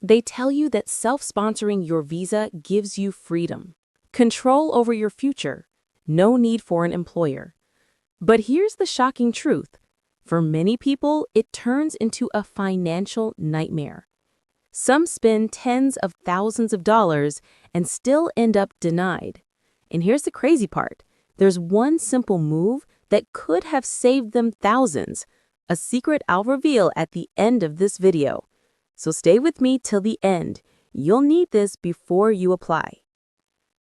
They tell you that self-sponsoring your visa gives you freedom, control over your future, no need for an employer. But here's the shocking truth. For many people, it turns into a financial nightmare. Some spend tens of thousands of dollars and still end up denied. And here's the crazy part. There's one simple move that could have saved them thousands, a secret I'll reveal at the end of this video. So stay with me till the end. You'll need this before you apply.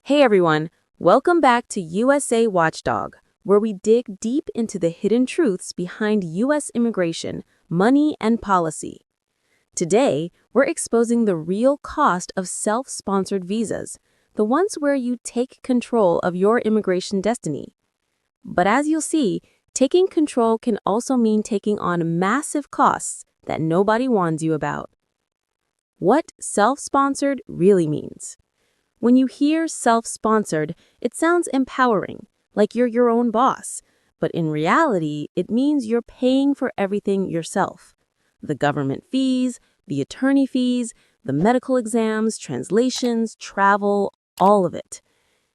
Hey everyone, welcome back to USAWatchDog, where we dig deep into the hidden truths behind U.S. immigration, money, and policy. Today, we're exposing the real cost of self-sponsored visas, the ones where you take control of your immigration destiny. But as you'll see, taking control can also mean taking on massive costs that nobody warns you about. What self-sponsored really means. When you hear self-sponsored, it sounds empowering, like you're your own boss. But in reality, it means you're paying for everything yourself. The government fees, the attorney fees, the medical exams, translations, travel, all of it.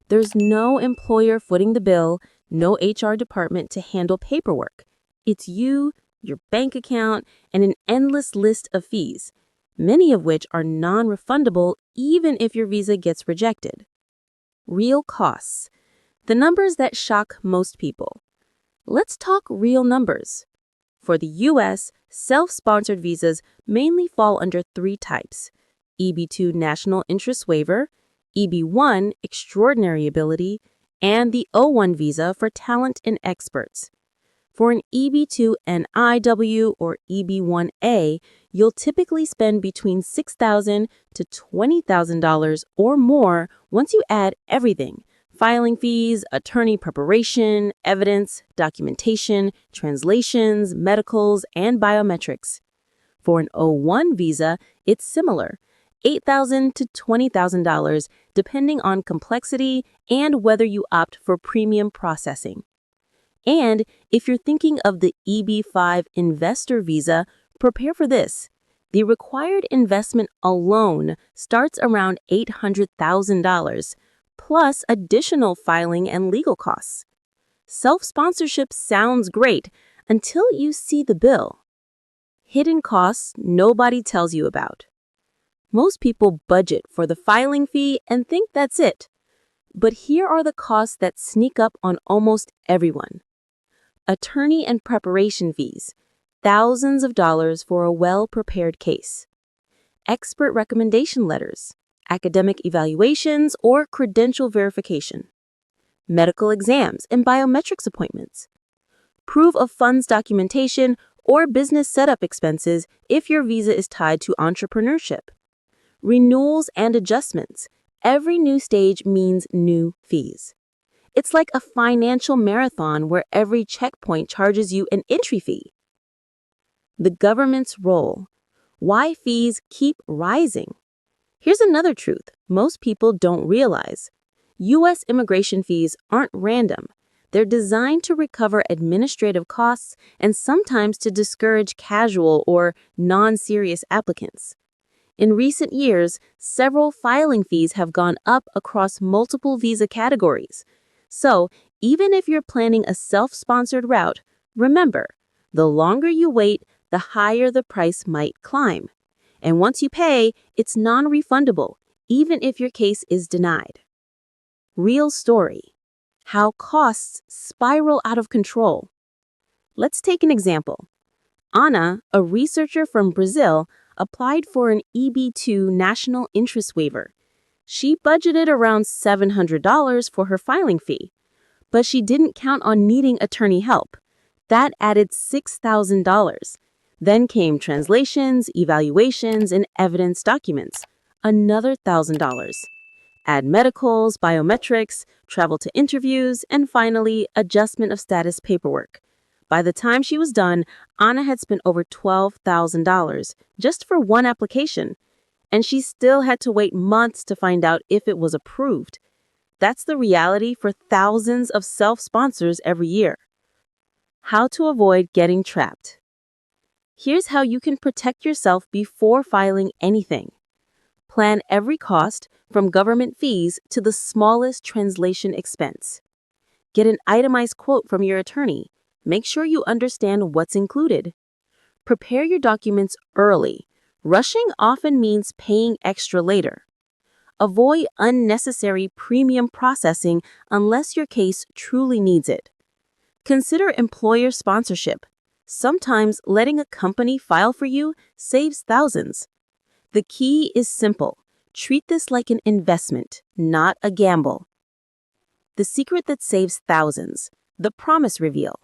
There's no employer footing the bill, no HR department to handle paperwork. It's you, your bank account, and an endless list of fees, many of which are non-refundable even if your visa gets rejected. Real costs. The numbers that shock most people. Let's talk real numbers. For the U.S., self-sponsored visas mainly fall under three types: EB-2 National Interest Waiver, EB-1 Extraordinary Ability, and the O-1 visa for talent and experts. For an EB-2 NIW or EB-1A, you'll typically spend between $6,000 to $20,000 or more once you add everything: filing fees, attorney preparation, evidence, documentation, translations, medicals, and biometrics. For an O-1 visa, it's similar: $8,000 to $20,000, depending on complexity and whether you opt for premium processing. And if you're thinking of the EB-5 investor visa, prepare for this. The required investment alone starts around $800,000, plus additional filing and legal costs. Self-sponsorship sounds great until you see the bill. Hidden costs nobody tells you about. Most people budget for the filing fee and think that's it. But here are the costs that sneak up on almost everyone. Attorney and preparation fees, thousands of dollars for a well-prepared case. Expert recommendation letters, academic evaluations, or credential verification. Medical exams and biometrics appointments. Proof of funds documentation or business setup expenses if your visa is tied to entrepreneurship. Renewals and adjustments. Every new stage means new fees. It's like a financial marathon where every checkpoint charges you an entry fee. The government's role. Why fees keep rising. Here's another truth most people don't realize. U.S. immigration fees aren't random. They're designed to recover administrative costs and sometimes to discourage casual or non-serious applicants. In recent years, several filing fees have gone up across multiple visa categories. So, even if you're planning a self-sponsored route, remember, the longer you wait, the higher the price might climb. And once you pay, it's non-refundable, even if your case is denied. Real story. How costs spiral out of control. Let's take an example. Ana, a researcher from Brazil, applied for an EB-2 National Interest Waiver. She budgeted around $700 for her filing fee, but she didn't count on needing attorney help. That added $6,000. Then came translations, evaluations, and evidence documents, another $1,000. Add medicals, biometrics, travel to interviews, and finally, adjustment of status paperwork. By the time she was done, Ana had spent over $12,000 just for one application, and she still had to wait months to find out if it was approved. That's the reality for thousands of self-sponsors every year. How to avoid getting trapped. Here's how you can protect yourself before filing anything. Plan every cost, from government fees to the smallest translation expense. Get an itemized quote from your attorney. Make sure you understand what's included. Prepare your documents early. Rushing often means paying extra later. Avoid unnecessary premium processing unless your case truly needs it. Consider employer sponsorship. Sometimes letting a company file for you saves thousands. The key is simple. Treat this like an investment, not a gamble. The secret that saves thousands. The promise reveal.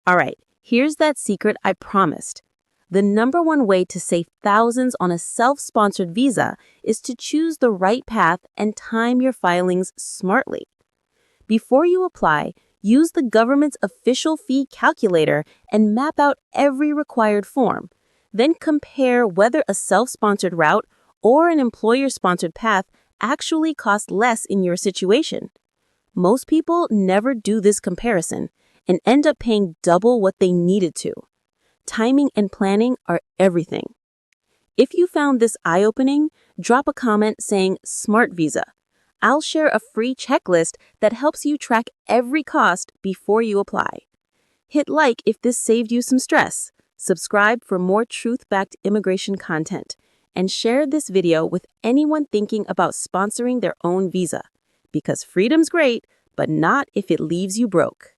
All right, here's that secret I promised. The number one way to save thousands on a self-sponsored visa is to choose the right path and time your filings smartly. Before you apply, use the government's official fee calculator and map out every required form. Then compare whether a self-sponsored route or an employer-sponsored path actually costs less in your situation. Most people never do this comparison and end up paying double what they needed to. Timing and planning are everything. If you found this eye-opening, drop a comment saying Smart Visa. I'll share a free checklist that helps you track every cost before you apply. Hit like if this saved you some stress. Subscribe for more truth-backed immigration content. And share this video with anyone thinking about sponsoring their own visa. Because freedom's great, but not if it leaves you broke.